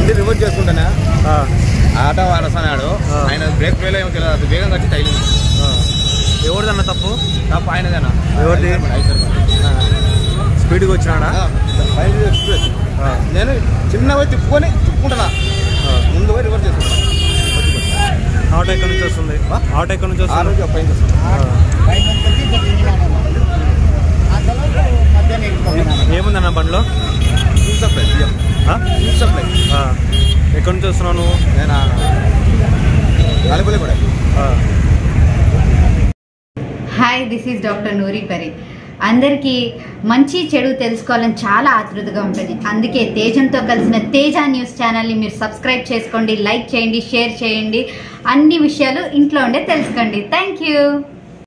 బండి reverse చేసుకుంటానే auto వాడస్తున్నాడు. ఆయన brake fail ఏమో తెలియదు, అది వేగం కట్టి తగిలింది. ఎవరిదన్నా తప్పు? తప్పు ఆయనదేనా? ఎవరిది? స్పీడ్గా వచ్చినాడా? నేను చిన్న పోయి తిప్పుకుంటున్నా, ముందు పోయి రివర్స్ చేసుకుంటా. ఆటో ఎక్కడి నుంచి వస్తుంది? ఆటో ఎక్కడి నుంచి వస్తుంది? పైన వస్తుంది. ఏముందన్న బండిలో? Supply supply. ఎక్కడి నుంచి వస్తున్నావు నువ్వు? నేను కూడా. హాయ్, దిస్ ఈజ్ డాక్టర్ నూరి పరి. అందరికీ మంచి చెడు తెలుసుకోవాలని చాలా ఆతృతగా ఉంటుంది. అందుకే తేజంతో కలిసిన తేజ న్యూస్ ఛానల్ని మీరు సబ్స్క్రైబ్ చేసుకోండి, లైక్ చేయండి, షేర్ చేయండి. అన్ని విషయాలు ఇంట్లో ఉండే తెలుసుకోండి. Thank you.